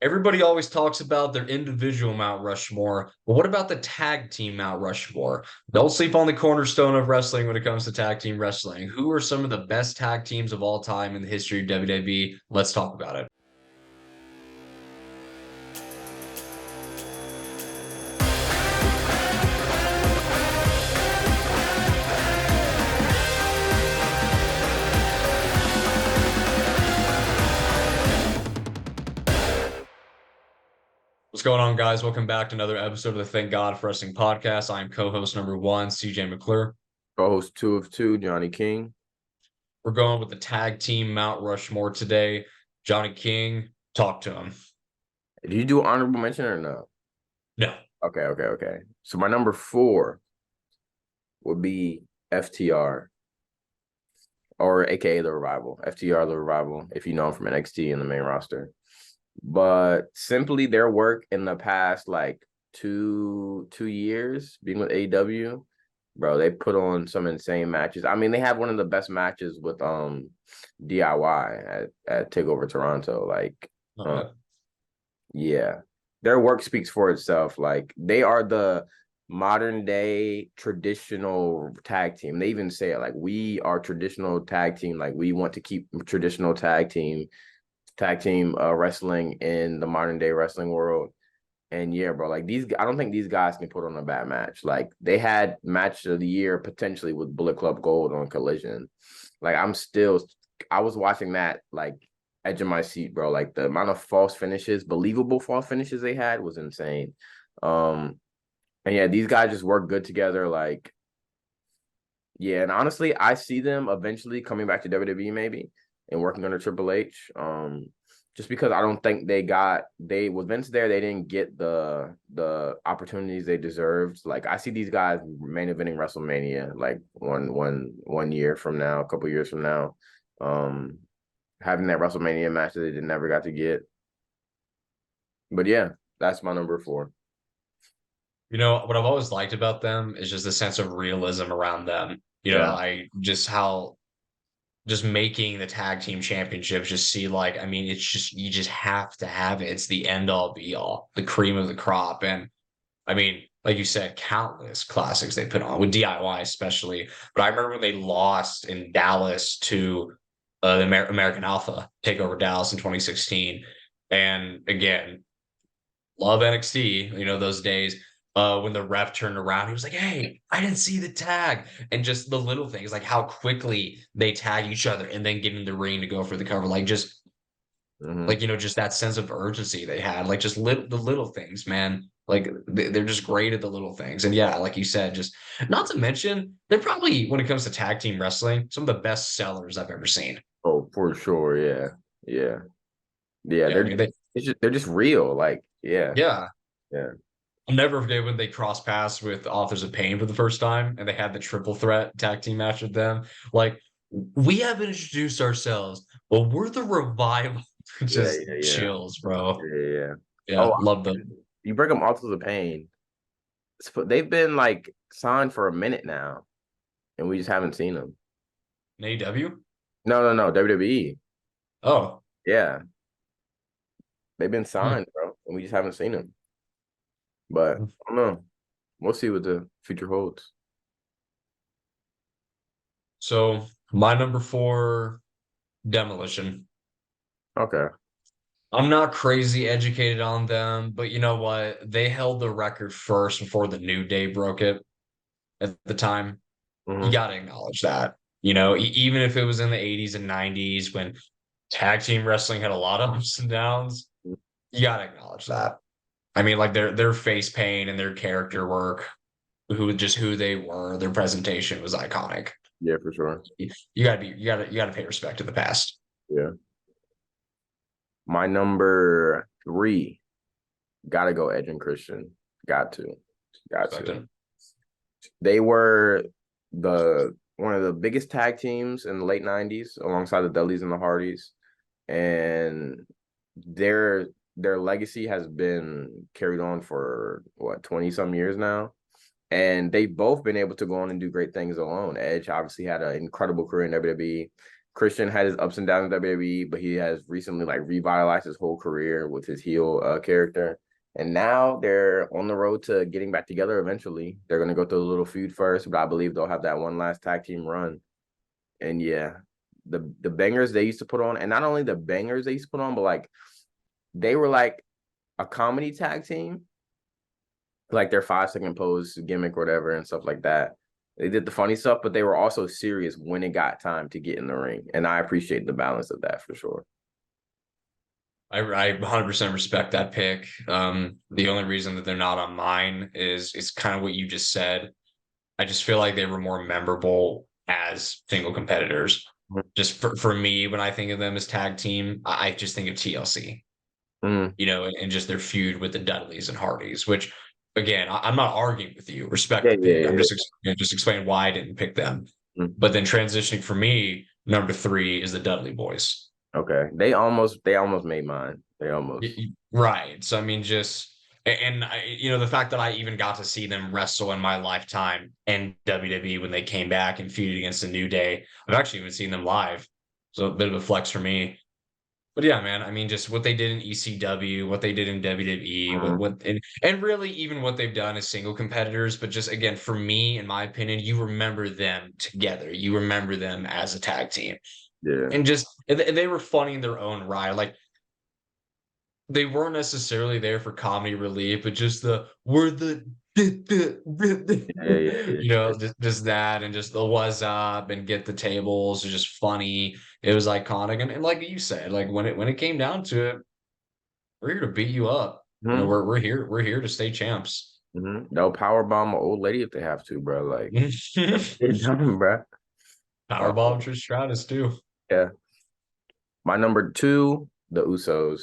Everybody always talks about their individual Mount Rushmore, but what about the tag team Mount Rushmore? Don't sleep on the cornerstone of wrestling when it comes to tag team wrestling. Who are some of the best tag teams of all time in the history of WWE? Let's talk about it. What's going on, guys? Welcome back to another episode of the Thank God for Wrestling podcast. I'm co-host number one, CJ McClure. Co-host 2 of 2, Johnny King. We're going with the tag team Mount Rushmore today. Johnny King, talk to him. Did you do honorable mention or no? No. Okay. So my number 4 would be FTR, or AKA The Revival. FTR The Revival, if you know him from NXT in the main roster. But simply their work in the past like two years being with AEW, bro, they put on some insane matches. I mean, they have one of the best matches with DIY at TakeOver Toronto. Like, yeah, their work speaks for itself. Like, they are the modern day traditional tag team. They even say it like, we are traditional tag team. Like, we want to keep traditional tag team wrestling in the modern day wrestling world. And yeah, bro, like I don't think these guys can put on a bad match. Like, they had match of the year potentially with Bullet Club Gold on Collision. Like, I was watching that like edge of my seat, bro. Like, the amount of believable false finishes they had was insane. And yeah, these guys just work good together. Like, yeah, and honestly, I see them eventually coming back to WWE maybe and working under Triple H. Just because I don't think with Vince there, they didn't get the opportunities they deserved. Like, I see these guys main eventing WrestleMania like one year from now, a couple years from now, having that WrestleMania match that they never got to get. But yeah, that's my number 4. You know, what I've always liked about them is just the sense of realism around them. You know, Yeah. I just how just making the tag team championships just see like, I mean, it's just you just have to have it. It's the end all be all, the cream of the crop. And I mean, like you said, countless classics they put on with DIY especially. But I remember when they lost in Dallas to the American Alpha Takeover Dallas in 2016. And again, love NXT, you know, those days. When the ref turned around, he was like, "Hey, I didn't see the tag," and just the little things, like how quickly they tag each other and then get in the ring to go for the cover, like just like just that sense of urgency they had, like just the little things, man. Like they're just great at the little things, and yeah, like you said, just not to mention they're probably when it comes to tag team wrestling, some of the best sellers I've ever seen. Oh, for sure. Yeah. Yeah, I mean They're just real. Like, yeah. yeah. Yeah. I'll never forget when they crossed paths with Authors of Pain for the first time and they had the triple threat tag team match with them. Like, we haven't introduced ourselves, but we're the revival. Just Yeah. chills, bro. Yeah. Yeah, Oh, love them. you bring them Authors of Pain. They've been like signed for a minute now, and we just haven't seen them. In AEW? No, WWE. Oh. Yeah, they've been Hmm. signed, bro, and we just haven't seen them. But I don't know. We'll see what the future holds. So my number 4, Demolition. Okay. I'm not crazy educated on them, but you know what? They held the record first before the New Day broke it at the time. You Mm-hmm. got to acknowledge that. You know, even if it was in the 80s and 90s when tag team wrestling had a lot of ups and downs, you got to acknowledge that. I mean, like their face paint and their character work, who they were, their presentation was iconic. Yeah, for sure. You gotta pay respect to the past. Yeah. My number 3, gotta go Edge and Christian. Got to. They were one of the biggest tag teams in the late 90s alongside the Dudleys and the Hardys. And their legacy has been carried on for 20 some years now. And they've both been able to go on and do great things alone. Edge obviously had an incredible career in WWE. Christian had his ups and downs in WWE, but he has recently like revitalized his whole career with his heel character. And now they're on the road to getting back together eventually. They're gonna go through a little feud first, but I believe they'll have that one last tag team run. And yeah, the bangers they used to put on, and not only the bangers they used to put on, but like they were like a comedy tag team, like their 5 second pose gimmick or whatever and stuff like that. They did the funny stuff, but they were also serious when it got time to get in the ring. And I appreciate the balance of that for sure. I 100% respect that pick. The only reason that they're not on mine is kind of what you just said. I just feel like they were more memorable as single competitors. Just for me, when I think of them as tag team, I just think of TLC, and just their feud with the Dudleys and Hardys, which again, I'm not arguing with you. Respect Yeah, the yeah, pick. I'm yeah. just explaining why I didn't pick them. Mhm. But then transitioning for me, number 3 is the Dudley Boyz. Okay. They almost made mine. They almost. Right. So I mean, the fact that I even got to see them wrestle in my lifetime in WWE when they came back and feuded against the New Day. I've actually even seen them live. So a bit of a flex for me. But yeah, man, I mean, just what they did in ECW, what they did in WWE, Mhm. and really even what they've done as single competitors. But just again, for me, in my opinion, you remember them together. You remember them as a tag team. Yeah. And they were funny in their own right. Like they weren't necessarily there for comedy relief, but just the we're the Yeah, yeah, yeah. just that and just the what's up and get the tables are just funny. It was iconic. And like you said, like when it came down to it, we're here to beat you up. Mhm. We're here to stay champs. They'll power bomb an old lady if they have to, bro. Like get done, bro. Powerbomb Trish Stratus too. Yeah. My number 2, the Usos.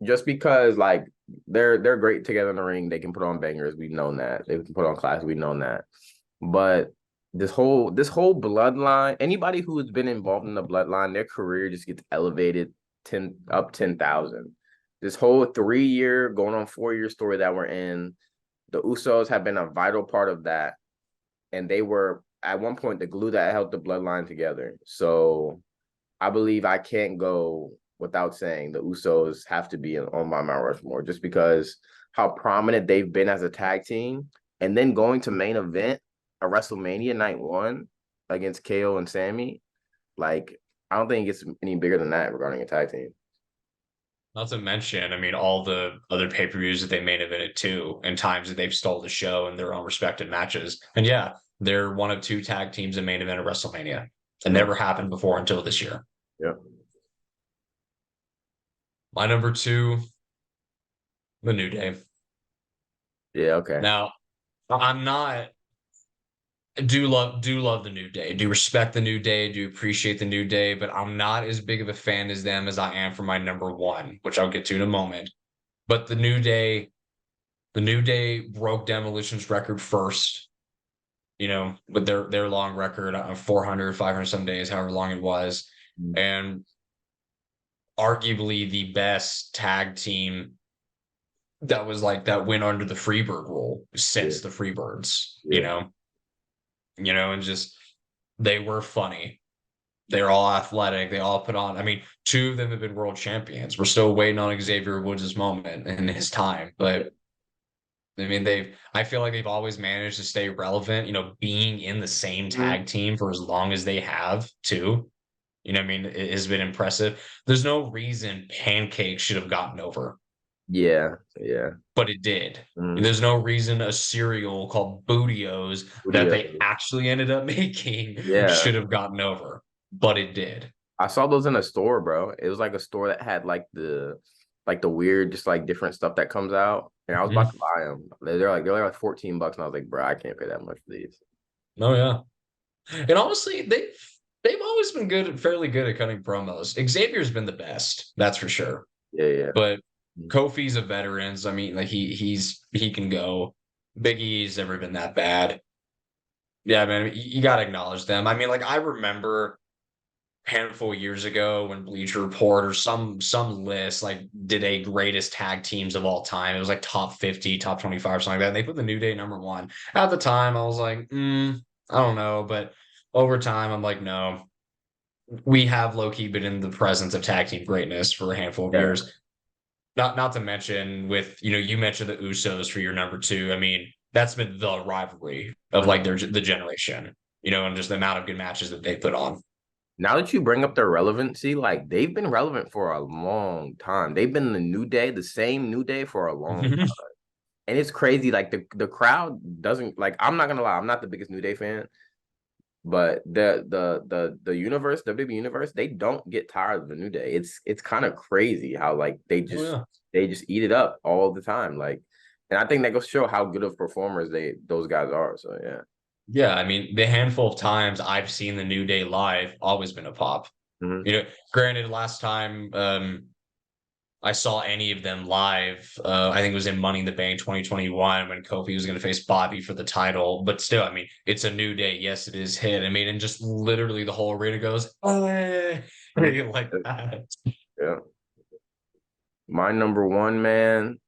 Just because like they're great together in the ring. They can put on bangers. We've known that. They can put on class. We've known that. But this whole bloodline, anybody who has been involved in the bloodline, their career just gets elevated 10,000. This whole 3 year, going on 4 year story that we're in, the Usos have been a vital part of that. And they were at one point the glue that held the bloodline together. So I believe I can't go without saying the Usos have to be on my Mount Rushmore just because how prominent they've been as a tag team. And then going to main event a WrestleMania night 1 against KO and Sammy, like I don't think it gets any bigger than that regarding a tag team. Not to mention, I mean, all the other pay-per-views that they main evented too, and times that they've stole the show in their own respective matches. And yeah, they're one of 2 tag teams in main event of WrestleMania. It Mm. never happened before until this year. Yeah. My number 2, the New Day. Yeah. Okay. Now, I'm not do love the New Day. Do respect the New Day, do appreciate the New Day, but I'm not as big of a fan as them as I am for my number 1, which I'll get to in a moment. But the New Day broke Demolition's record first, with their long record of 400, 500 some days, however long it was, Mm. and arguably the best tag team that was like that went under the Freebird rule Yeah. since the Freebirds, Yeah. and just they were funny. They're all athletic. They all put on. I mean, 2 of them have been world champions. We're still waiting on Xavier Woods' moment and his time, but I mean, I feel like they've always managed to stay relevant, being in the same tag team for as long as they have, too. I mean, it has been impressive. There's no reason Pancake should have gotten over, Yeah. Yeah. but it did. Mm. There's no reason a cereal called Bootios that Studio. they actually ended up making Yeah. should have gotten over, but it did. I saw those in a store, bro. It was like a store that had like the weird, just like different stuff that comes out. And I was about to Mhm. buy them. They're like $14, and I was like, bro, I can't pay that much for these. Oh yeah. And honestly, they've always been fairly good at cutting promos. Xavier's been the best, that's for sure. Yeah, yeah. But Kofi's a veteran. So I mean, like he can go. Big E's never been that bad. Yeah, man, you gotta acknowledge them. I mean, like I remember a handful of years ago when Bleacher Report or some list like did a greatest tag teams of all time. It was like top 50, top 25, or something like that. And they put the New Day number 1. At the time, I was like, I don't know, but over time, I'm like, no. we have low-key been in the presence of tag team greatness for a handful of Yeah. years. Not to mention with, you mentioned the Usos for your number two. I mean, that's been the rivalry of like the generation, and just the amount of good matches that they put on. Now that you bring up their relevancy, like they've been relevant for a long time. They've been the New Day, the same New Day for a long time. And it's crazy. Like the crowd doesn't like. I'm not gonna lie. I'm not the biggest New Day fan, but the universe, WWE universe, they don't get tired of the New Day. It's kind of crazy how like Oh, yeah. they just eat it up all the time. Like, and I think that goes to show how good of performers those guys are. So yeah. Yeah, I mean, the handful of times I've seen the New Day live, always been a pop. Mm-hmm. Granted, last time I saw any of them live, I think it was in Money in the Bank 2021 when Kofi was going to face Bobby for the title. But still, I mean, it's a New Day. Yes, it is hit. I mean, and just literally the whole arena goes, oh, like that. Yeah. My number one, man.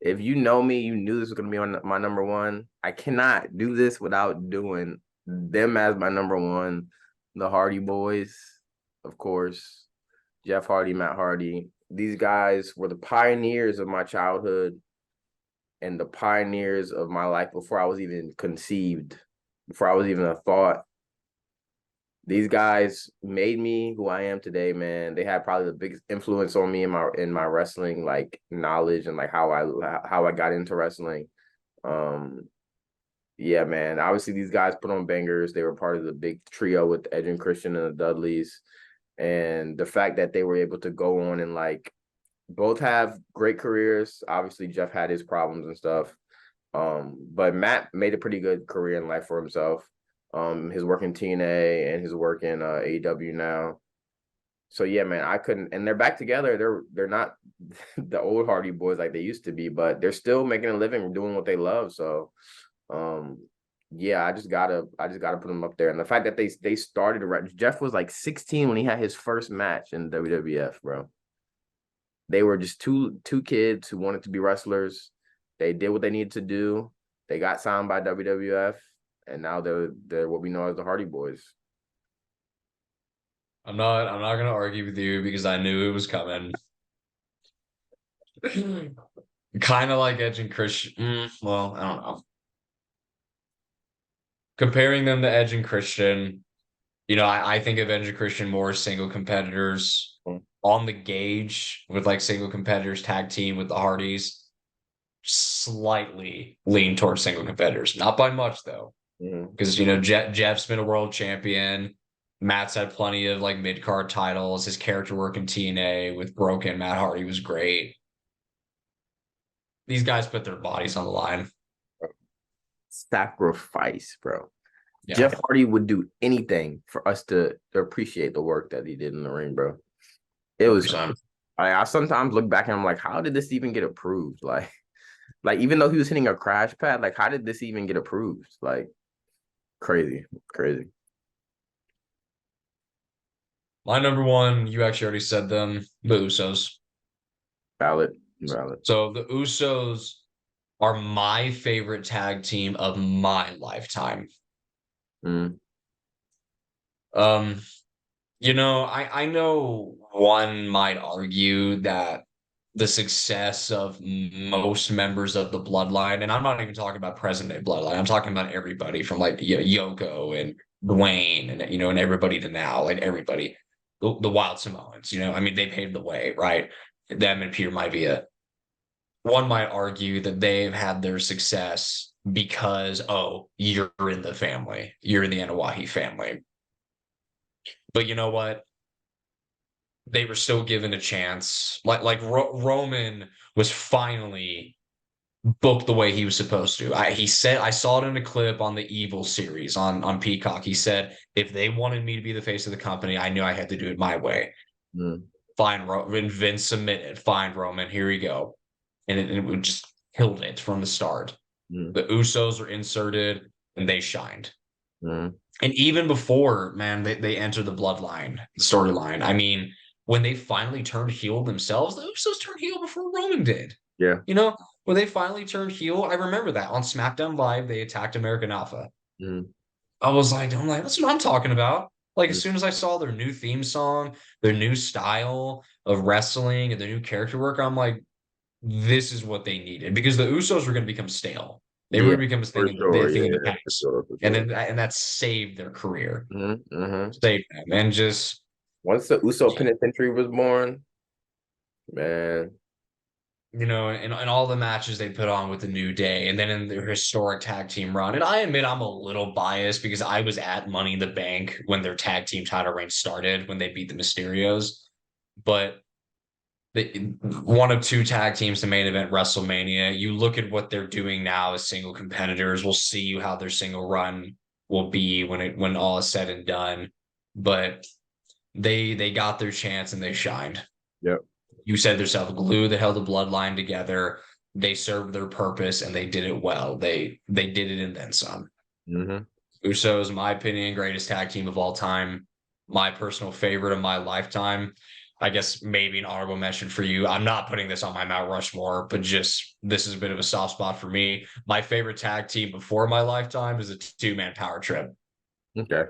If you know me, you knew this was gonna be on my number one. I cannot do this without doing them as my number one. The Hardy Boys, of course. Jeff Hardy, Matt Hardy. These guys were the pioneers of my childhood and the pioneers of my life before I was even conceived, before I was even a thought. These guys made me who I am today, man. They had probably the biggest influence on me in my wrestling like knowledge and like how I got into wrestling. Um, yeah, man. Obviously, these guys put on bangers. They were part of the big trio with Edge and Christian and the Dudleys, and the fact that they were able to go on and like both have great careers. Obviously, Jeff had his problems and stuff, but Matt made a pretty good career in life for himself. His work in TNA and his work in AEW now. So yeah, man, I couldn't. And they're back together. They're not the old Hardy Boys like they used to be, but they're still making a living doing what they love. So, yeah, I just gotta put them up there. And the fact that they started Jeff was like 16 when he had his first match in WWF, bro. They were just two kids who wanted to be wrestlers. They did what they needed to do. They got signed by WWF, and now they're what we know as the Hardy Boys. I'm not gonna argue with you because I knew it was coming. Kind of like Edge and Christian. Well, I don't know. Comparing them to Edge and Christian, I think of Edge and Christian more as single competitors on the gauge with like single competitors tag team with the Hardys. Slightly lean towards single competitors, not by much though, because Jeff's been a world champion. Matt's had plenty of like mid card titles. His character work in TNA with Broken Matt Hardy was great. These guys put their bodies on the line. Sacrifice, bro. Yeah. Jeff Hardy would do anything for us to appreciate the work that he did in the ring, bro. It was. I sometimes look back and I'm like, how did this even get approved? Like even though he was hitting a crash pad, like how did this even get approved? Like crazy. My number one, you actually already said them, the Usos. Valid. So the Usos are my favorite tag team of my lifetime. I know one might argue that the success of most members of the bloodline, and I'm not even talking about present day bloodline, I'm talking about everybody from like Yoko and Dwayne and and everybody to now, like everybody, the Wild Samoans, I mean, they paved the way, right? Them and Peter Maivia. One might argue that they've had their success because, you're in the family, you're in the Anawahi family. But you know what? They were still given a chance. Like Roman was finally booked the way he was supposed to. He said, I saw it in a clip on the Evil series on Peacock. He said, if they wanted me to be the face of the company, I knew I had to do it my way. Fine, Vince submitted. Fine, Roman, here you go. And it would just killed it from the start. The Usos were inserted and they shined. And even before, man, they entered the bloodline, the storyline. I mean, when they finally turned heel themselves, the Usos turned heel before Roman did. Yeah. When they finally turned heel, I remember that on SmackDown Live, they attacked American Alpha. I was like, that's what I'm talking about. Like as soon as I saw their new theme song, their new style of wrestling and their new character work, I'm like, this is what they needed because the Usos were going to become stale. They were Yeah, going to become for a sure. thing in the Yeah, for past, sure, for and sure. then that saved their career, Mm-hmm. saved them, and just Once the Uso Penitentiary was born, man. and all the matches they put on with the New Day, and then in their historic tag team run. And I admit I'm a little biased because I was at Money in the Bank when their tag team title reign started when they beat the Mysterios, but one of two tag teams to main event WrestleMania. You look at what they're doing now as single competitors. We'll see how their single run will be when all is said and done. But they got their chance and they shined. Yep. You said yourself, glue that held the bloodline together. They served their purpose and they did it well. They did it and then some. Mm-hmm. Usos, in my opinion, greatest tag team of all time. My personal favorite of my lifetime. I guess maybe an honorable mention for you. I'm not putting this on my Mount Rushmore, but just this is a bit of a soft spot for me. My favorite tag team before my lifetime is a two-man power trip. Okay.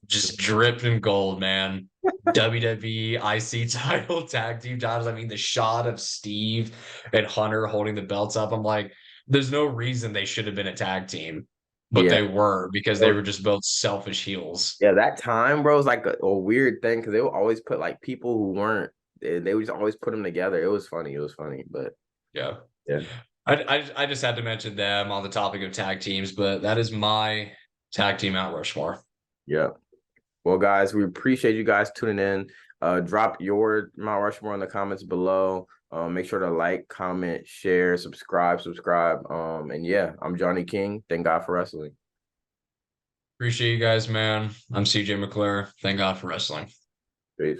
Just dripped in gold, man. WWE IC title tag team titles. I mean, the shot of Steve and Hunter holding the belts up. I'm like, there's no reason they should have been a tag team, but Yeah. they were because they were just both selfish heels. Yeah, that time, bro, was like a weird thing because they would always put like people who weren't. They would just always put them together. It was funny. It was funny, but Yeah. yeah, I just had to mention them on the topic of tag teams, but that is my tag team Mount Rushmore. yeah. Well, guys, we appreciate you guys tuning in. Drop your Mount Rushmore in the comments below. Make sure to like, comment, share, subscribe. And yeah, I'm Johnny King. Thank God for wrestling. Appreciate you guys, man. I'm CJ McClure. Thank God for wrestling. Peace.